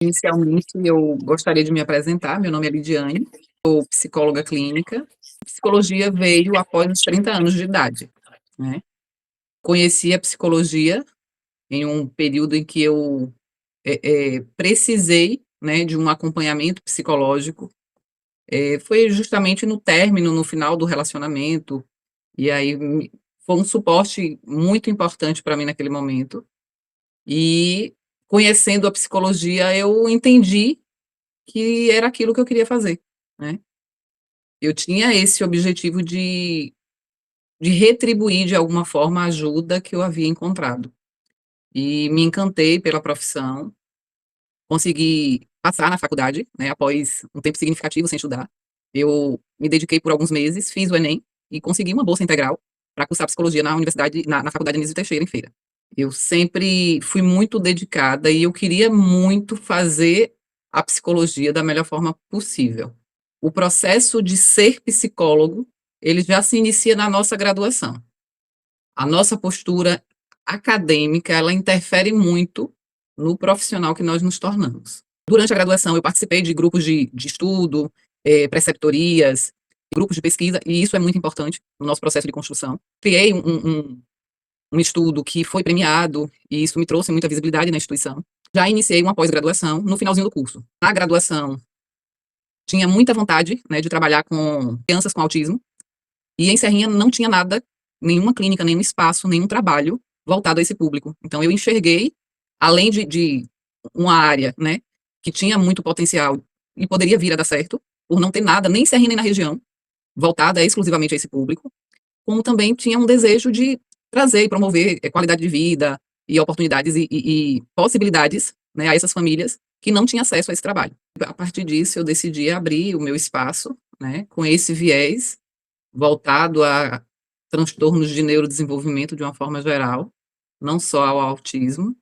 Inicialmente, eu gostaria de me apresentar. Meu nome é Lidiane, sou psicóloga clínica. Psicologia veio após os 30 anos de idade, né. Conheci a psicologia em um período em que eu, precisei, né, de um acompanhamento psicológico. Foi justamente no término, no final do relacionamento, e aí foi um suporte muito importante para mim naquele momento. E, conhecendo a psicologia, eu entendi que era aquilo que eu queria fazer, né. Eu tinha esse objetivo de retribuir de alguma forma a ajuda que eu havia encontrado. E me encantei pela profissão, consegui passar na faculdade, né, após um tempo significativo sem estudar. Eu me dediquei por alguns meses, fiz o Enem e consegui uma bolsa integral para cursar psicologia na universidade na Faculdade Anísio Teixeira, em Feira. Eu sempre fui muito dedicada e eu queria muito fazer a psicologia da melhor forma possível. O processo de ser psicólogo, ele já se inicia na nossa graduação. A nossa postura acadêmica, ela interfere muito no profissional que nós nos tornamos. Durante a graduação, eu participei de grupos de estudo, preceptorias, grupos de pesquisa, e isso é muito importante no nosso processo de construção. Criei um estudo que foi premiado, e isso me trouxe muita visibilidade na instituição. Já iniciei uma pós-graduação no finalzinho do curso. Na graduação, tinha muita vontade, né, de trabalhar com crianças com autismo, e em Serrinha não tinha nada, nenhuma clínica, nenhum espaço, nenhum trabalho voltado a esse público. Então eu enxerguei, além de uma área, né, que tinha muito potencial e poderia vir a dar certo, por não ter nada, nem em Serrinha nem na região, voltada exclusivamente a esse público, como também tinha um desejo de trazer e promover qualidade de vida e oportunidades e possibilidades, né, a essas famílias que não tinham acesso a esse trabalho. A partir disso, eu decidi abrir o meu espaço, né, com esse viés voltado a transtornos de neurodesenvolvimento de uma forma geral, não só ao autismo,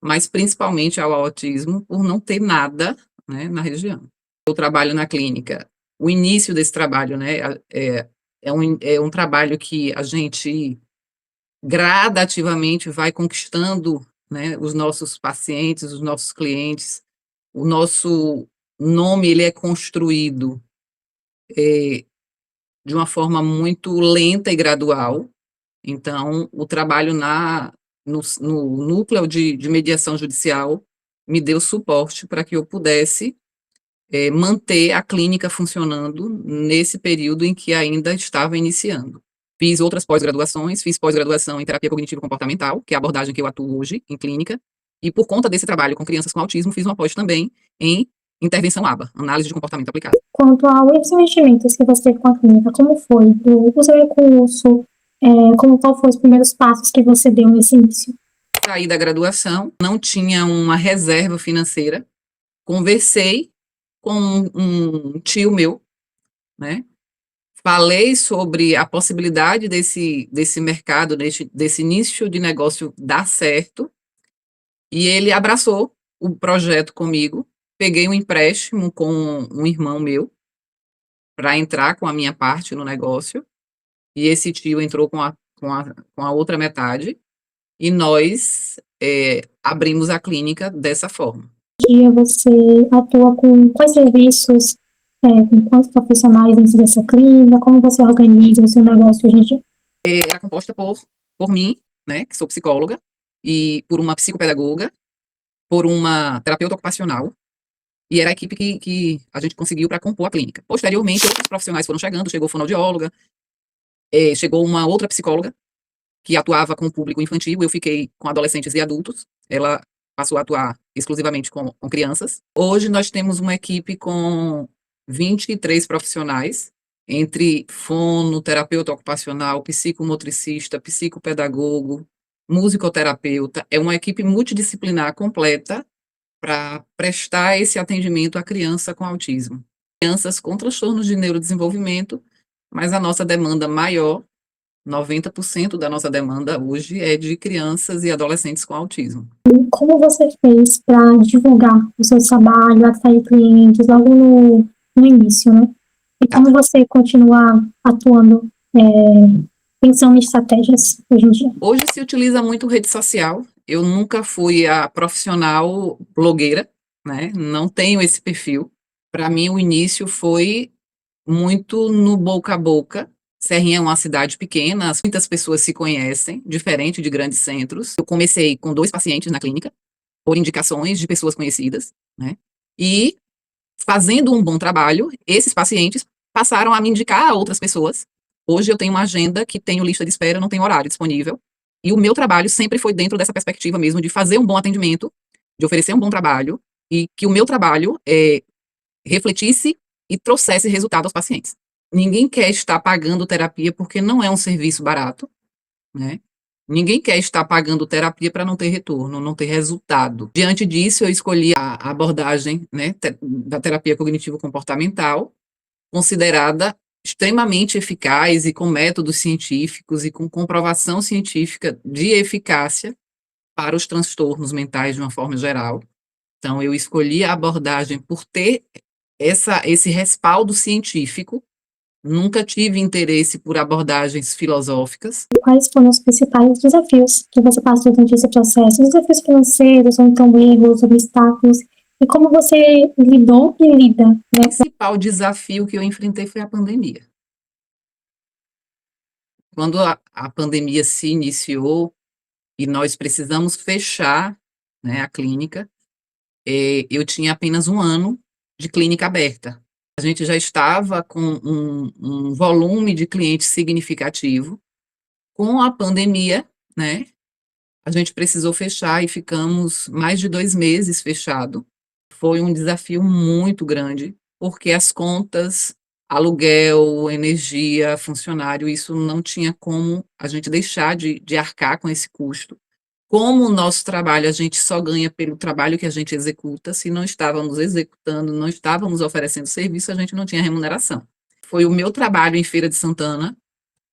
mas principalmente ao autismo, por não ter nada, né, na região. Eu trabalho na clínica. O início desse trabalho, né, é um trabalho que a gente gradativamente vai conquistando, né, os nossos pacientes, os nossos clientes. O nosso nome, ele é construído, de uma forma muito lenta e gradual. Então, o trabalho no núcleo de mediação judicial me deu suporte para que eu pudesse, manter a clínica funcionando nesse período em que ainda estava iniciando. Fiz outras pós-graduações, fiz pós-graduação em terapia cognitivo-comportamental, que é a abordagem que eu atuo hoje em clínica, e por conta desse trabalho com crianças com autismo, fiz uma pós também em intervenção ABA, análise de comportamento aplicado. Quanto aos investimentos que você teve com a clínica, como foi? O seu recurso, qual foram os primeiros passos que você deu nesse início? Saí da graduação, não tinha uma reserva financeira, conversei com um tio meu, né, falei sobre a possibilidade desse mercado, desse início de negócio dar certo, e ele abraçou o projeto comigo. Peguei um empréstimo com um irmão meu, para entrar com a minha parte no negócio, e esse tio entrou com a outra metade, e nós, abrimos a clínica dessa forma. Hoje em dia você atua com quais serviços, com quantos profissionais dentro dessa clínica, como você organiza o seu negócio hoje em dia? É composta por mim, né, que sou psicóloga, e por uma psicopedagoga, por uma terapeuta ocupacional, e era a equipe que a gente conseguiu para compor a clínica. Posteriormente, outros profissionais foram chegando, chegou fonoaudióloga, chegou uma outra psicóloga, que atuava com o público infantil, eu fiquei com adolescentes e adultos, ela passou a atuar exclusivamente com crianças. Hoje nós temos uma equipe com 23 profissionais, entre fono, terapeuta ocupacional, psicomotricista, psicopedagogo, musicoterapeuta. É uma equipe multidisciplinar completa para prestar esse atendimento à criança com autismo. Crianças com transtornos de neurodesenvolvimento, mas a nossa demanda maior, 90% da nossa demanda hoje é de crianças e adolescentes com autismo. Como você fez para divulgar o seu trabalho, atrair clientes logo no início, né? E como você continua atuando, pensando em estratégias hoje em dia? Hoje se utiliza muito rede social. Eu nunca fui a profissional blogueira, né? Não tenho esse perfil. Para mim, o início foi muito no boca a boca. Serrinha é uma cidade pequena, muitas pessoas se conhecem, diferente de grandes centros. Eu comecei com 2 pacientes na clínica, por indicações de pessoas conhecidas, né? E fazendo um bom trabalho, esses pacientes passaram a me indicar a outras pessoas. Hoje eu tenho uma agenda que tenho lista de espera, não tenho horário disponível. E o meu trabalho sempre foi dentro dessa perspectiva mesmo de fazer um bom atendimento, de oferecer um bom trabalho e que o meu trabalho refletisse e trouxesse resultado aos pacientes. Ninguém quer estar pagando terapia porque não é um serviço barato, né? Ninguém quer estar pagando terapia para não ter retorno, não ter resultado. Diante disso, eu escolhi a abordagem, né, da terapia cognitivo-comportamental, considerada extremamente eficaz e com métodos científicos e com comprovação científica de eficácia para os transtornos mentais de uma forma geral. Então, eu escolhi a abordagem por ter esse respaldo científico. Nunca tive interesse por abordagens filosóficas. Quais foram os principais desafios que você passou durante esse processo? Desafios financeiros, ou então erros, obstáculos, e como você lidou e lida, O né? principal desafio que eu enfrentei foi a pandemia. Quando a pandemia se iniciou e nós precisamos fechar, né, a clínica, eu tinha apenas 1 ano de clínica aberta. A gente já estava com um volume de clientes significativo. Com a pandemia, né, a gente precisou fechar e ficamos mais de 2 meses fechado. Foi um desafio muito grande, porque as contas, aluguel, energia, funcionário, isso não tinha como a gente deixar de arcar com esse custo. Como o nosso trabalho, a gente só ganha pelo trabalho que a gente executa, se não estávamos executando, não estávamos oferecendo serviço, a gente não tinha remuneração. Foi o meu trabalho em Feira de Santana,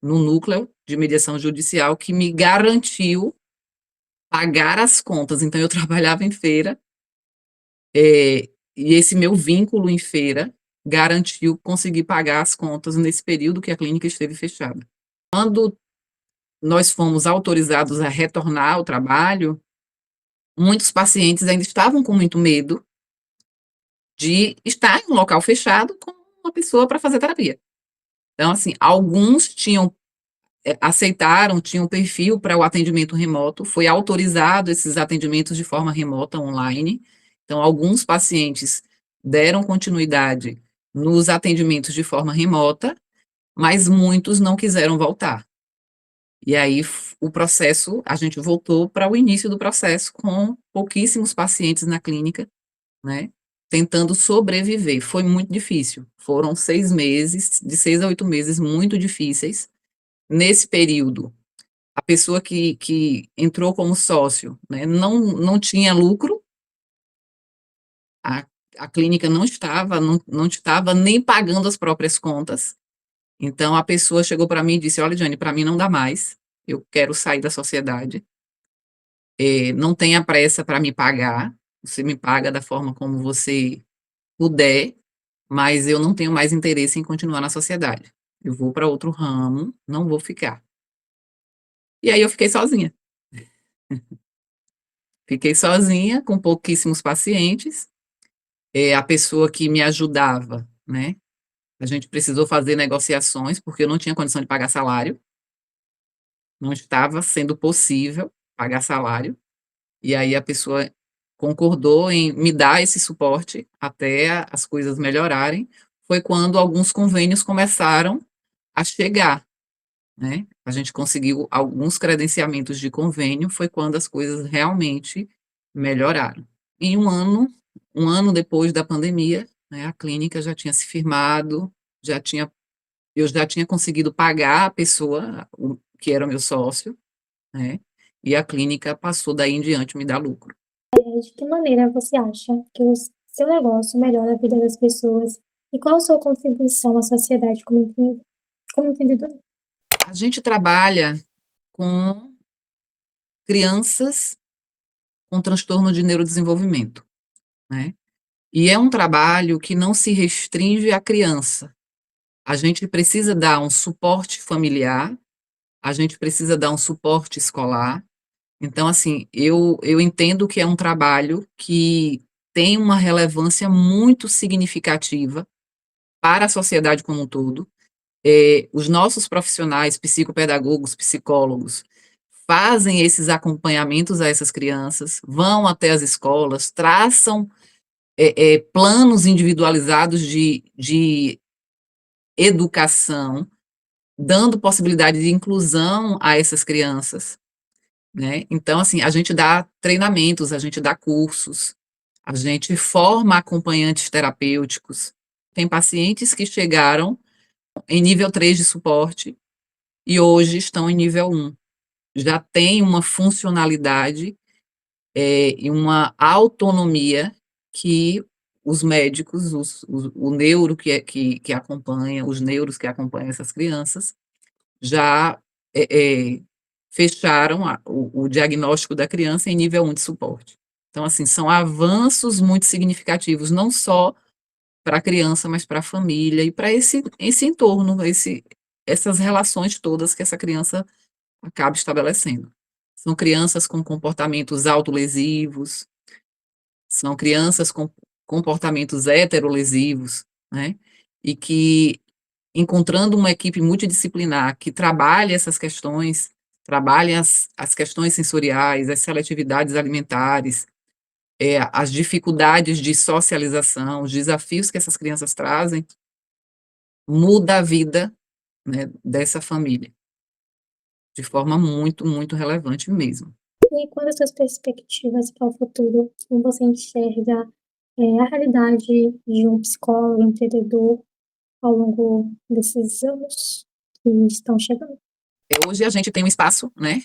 no núcleo de mediação judicial, que me garantiu pagar as contas. Então, eu trabalhava em feira, e esse meu vínculo em feira garantiu conseguir pagar as contas nesse período que a clínica esteve fechada. Quando nós fomos autorizados a retornar ao trabalho, muitos pacientes ainda estavam com muito medo de estar em um local fechado com uma pessoa para fazer terapia. Então, assim, alguns aceitaram, tinham perfil para o atendimento remoto, foi autorizado esses atendimentos de forma remota, online. Então, alguns pacientes deram continuidade nos atendimentos de forma remota, mas muitos não quiseram voltar. E aí, o processo, a gente voltou para o início do processo com pouquíssimos pacientes na clínica, né, tentando sobreviver. Foi muito difícil. Foram 6 meses, de 6 a 8 meses muito difíceis. Nesse período, a pessoa que entrou como sócio, né, não tinha lucro, a a clínica não estava nem pagando as próprias contas. Então a pessoa chegou para mim e disse: "Olha, Jane, para mim não dá mais, eu quero sair da sociedade, não tenha pressa para me pagar, você me paga da forma como você puder, mas eu não tenho mais interesse em continuar na sociedade. Eu vou para outro ramo, não vou ficar". E aí eu fiquei sozinha. Fiquei sozinha, com pouquíssimos pacientes, a pessoa que me ajudava, né, a gente precisou fazer negociações, porque eu não tinha condição de pagar salário, não estava sendo possível pagar salário, e aí a pessoa concordou em me dar esse suporte até as coisas melhorarem. Foi quando alguns convênios começaram a chegar, né, a gente conseguiu alguns credenciamentos de convênio, foi quando as coisas realmente melhoraram. Em 1 ano depois da pandemia, né, a clínica já tinha se firmado, eu já tinha conseguido pagar a pessoa, o que era o meu sócio, né, e a clínica passou daí em diante me dar lucro. De que maneira você acha que o seu negócio melhora a vida das pessoas? E qual a sua contribuição à sociedade como empreendedor? A gente trabalha com crianças com transtorno de neurodesenvolvimento, né, e é um trabalho que não se restringe à criança. A gente precisa dar um suporte familiar, a gente precisa dar um suporte escolar. Então, assim, eu entendo que é um trabalho que tem uma relevância muito significativa para a sociedade como um todo. Os nossos profissionais, psicopedagogos, psicólogos, fazem esses acompanhamentos a essas crianças, vão até as escolas, traçam planos individualizados de educação, dando possibilidade de inclusão a essas crianças, né? Então, assim, a gente dá treinamentos, a gente dá cursos, a gente forma acompanhantes terapêuticos. Tem pacientes que chegaram em nível 3 de suporte e hoje estão em nível 1. Já tem uma funcionalidade e uma autonomia que os médicos, o neuro que acompanha, os neuros que acompanham essas crianças, já fecharam o diagnóstico da criança em nível 1 de suporte. Então, assim, são avanços muito significativos, não só para a criança, mas para a família e para esse entorno, essas relações todas que essa criança acaba estabelecendo. São crianças com comportamentos autolesivos, são crianças com comportamentos heterolesivos, né? E que, encontrando uma equipe multidisciplinar que trabalhe essas questões, trabalhe as questões sensoriais, as seletividades alimentares, as dificuldades de socialização, os desafios que essas crianças trazem, muda a vida, né, dessa família, de forma muito, muito relevante mesmo. E quais as suas perspectivas para o futuro? Como você enxerga a realidade de um psicólogo empreendedor ao longo desses anos que estão chegando? Hoje a gente tem um espaço, né,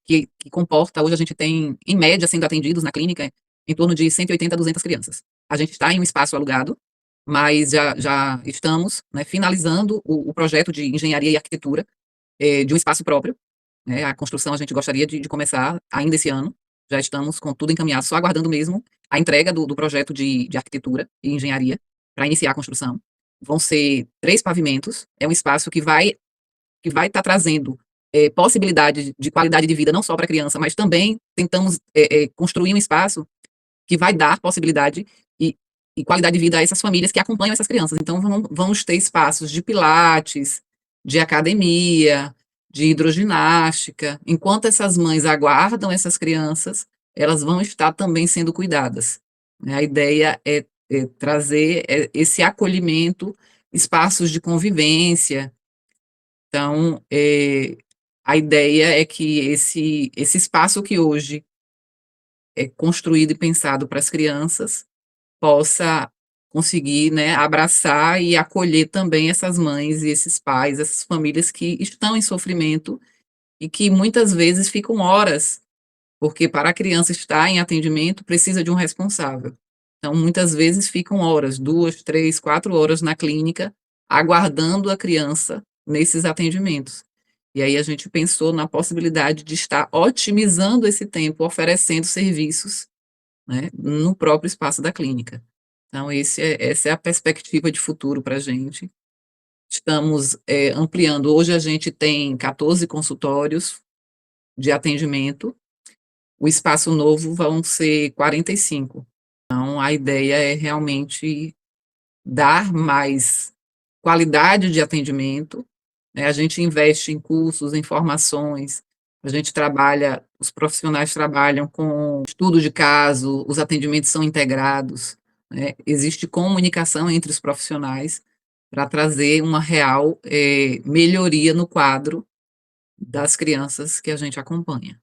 que comporta, hoje a gente tem, em média, sendo atendidos na clínica, em torno de 180 a 200 crianças. A gente está em um espaço alugado, mas já estamos, né, finalizando o projeto de engenharia e arquitetura de um espaço próprio, né, a construção a gente gostaria de começar ainda esse ano, já estamos com tudo encaminhado, só aguardando mesmo a entrega do projeto de arquitetura e engenharia para iniciar a construção. Vão ser 3 pavimentos, é um espaço que vai estar trazendo possibilidade de qualidade de vida não só para a criança, mas também tentamos construir um espaço que vai dar possibilidade e qualidade de vida a essas famílias que acompanham essas crianças. Então, vamos ter espaços de pilates, de academia, de hidroginástica. Enquanto essas mães aguardam essas crianças, elas vão estar também sendo cuidadas, né? A ideia é trazer esse acolhimento, espaços de convivência. Então, a ideia é que esse espaço que hoje é construído e pensado para as crianças possa conseguir, né, abraçar e acolher também essas mães e esses pais, essas famílias que estão em sofrimento e que muitas vezes ficam horas, porque para a criança estar em atendimento precisa de um responsável. Então, muitas vezes ficam horas, 2, 3, 4 horas na clínica, aguardando a criança nesses atendimentos. E aí a gente pensou na possibilidade de estar otimizando esse tempo, oferecendo serviços, né, no próprio espaço da clínica. Então, essa é a perspectiva de futuro para a gente. Estamos ampliando. Hoje a gente tem 14 consultórios de atendimento. O espaço novo vão ser 45. Então, a ideia é realmente dar mais qualidade de atendimento, né? A gente investe em cursos, em formações, a gente trabalha, os profissionais trabalham com estudo de caso, os atendimentos são integrados, né? Existe comunicação entre os profissionais para trazer uma real melhoria no quadro das crianças que a gente acompanha.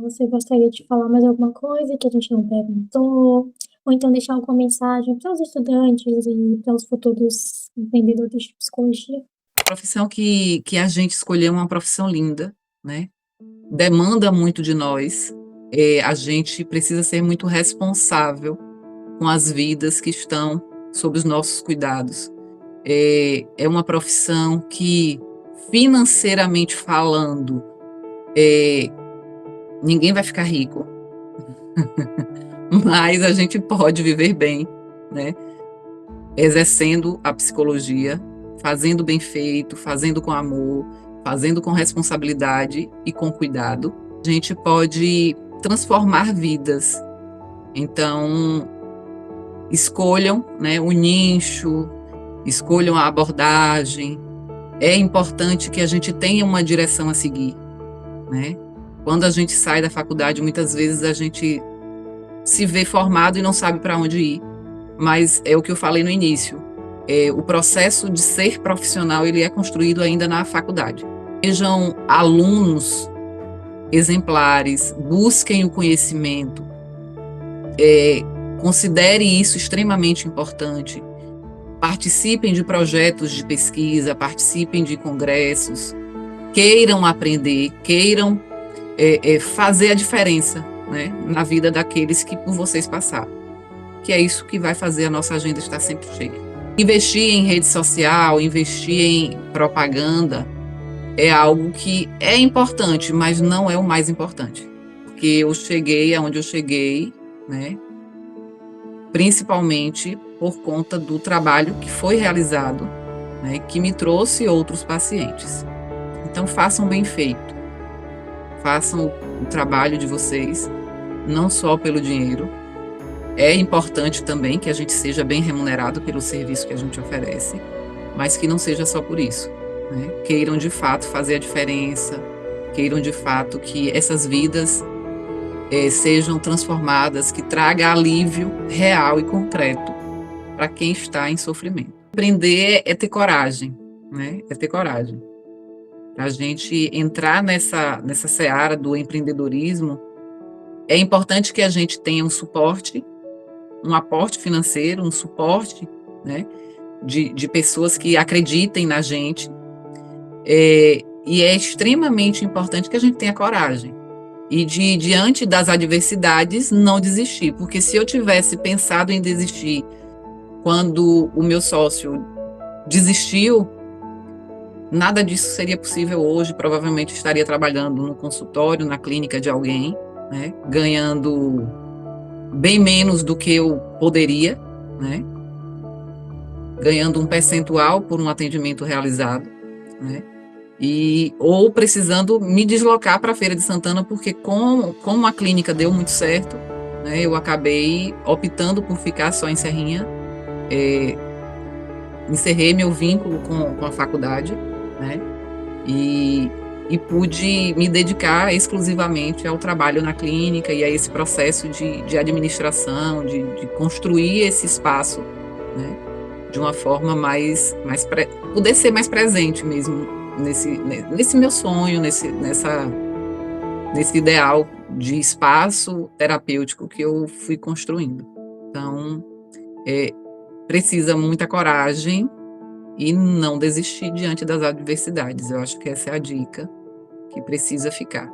Você gostaria de falar mais alguma coisa que a gente não perguntou? Ou então deixar alguma mensagem para os estudantes e para os futuros empreendedores de psicologia? A profissão que a gente escolheu é uma profissão linda, né? Demanda muito de nós, a gente precisa ser muito responsável com as vidas que estão sob os nossos cuidados. É uma profissão que, financeiramente falando, ninguém vai ficar rico, mas a gente pode viver bem, né? Exercendo a psicologia, fazendo bem feito, fazendo com amor, fazendo com responsabilidade e com cuidado. A gente pode transformar vidas. Então, escolham, né, o nicho, escolham a abordagem. É importante que a gente tenha uma direção a seguir, né? Quando a gente sai da faculdade, muitas vezes a gente se vê formado e não sabe para onde ir. Mas é o que eu falei no início. O processo de ser profissional, ele é construído ainda na faculdade. Sejam alunos exemplares, busquem o conhecimento, considere isso extremamente importante, participem de projetos de pesquisa, participem de congressos, queiram aprender, queiram fazer a diferença, né, na vida daqueles que por vocês passaram, que é isso que vai fazer a nossa agenda estar sempre cheia. Investir em rede social, investir em propaganda é algo que é importante, mas não é o mais importante, porque eu cheguei aonde eu cheguei, né, principalmente por conta do trabalho que foi realizado, né, que me trouxe outros pacientes. Então, façam bem feito, façam o trabalho de vocês, não só pelo dinheiro. É importante também que a gente seja bem remunerado pelo serviço que a gente oferece, mas que não seja só por isso, né? Queiram de fato fazer a diferença, queiram de fato que essas vidas sejam transformadas, que traga alívio real e concreto para quem está em sofrimento. Empreender é ter coragem, né? É ter coragem. Para a gente entrar nessa seara do empreendedorismo, é importante que a gente tenha um suporte, um aporte financeiro, um suporte, né, de pessoas que acreditem na gente, e é extremamente importante que a gente tenha coragem e diante das adversidades, não desistir, porque se eu tivesse pensado em desistir quando o meu sócio desistiu, nada disso seria possível hoje. Provavelmente estaria trabalhando no consultório, na clínica de alguém, né, ganhando bem menos do que eu poderia, né, ganhando um percentual por um atendimento realizado, né, ou precisando me deslocar para a Feira de Santana, porque como a clínica deu muito certo, né, eu acabei optando por ficar só em Serrinha, encerrei meu vínculo com a faculdade, né, e pude me dedicar exclusivamente ao trabalho na clínica e a esse processo de administração, de construir esse espaço, né, de uma forma poder ser mais presente mesmo nesse meu sonho, nesse ideal de espaço terapêutico que eu fui construindo. Então, precisa muita coragem e não desistir diante das adversidades. Eu acho que essa é a dica que precisa ficar.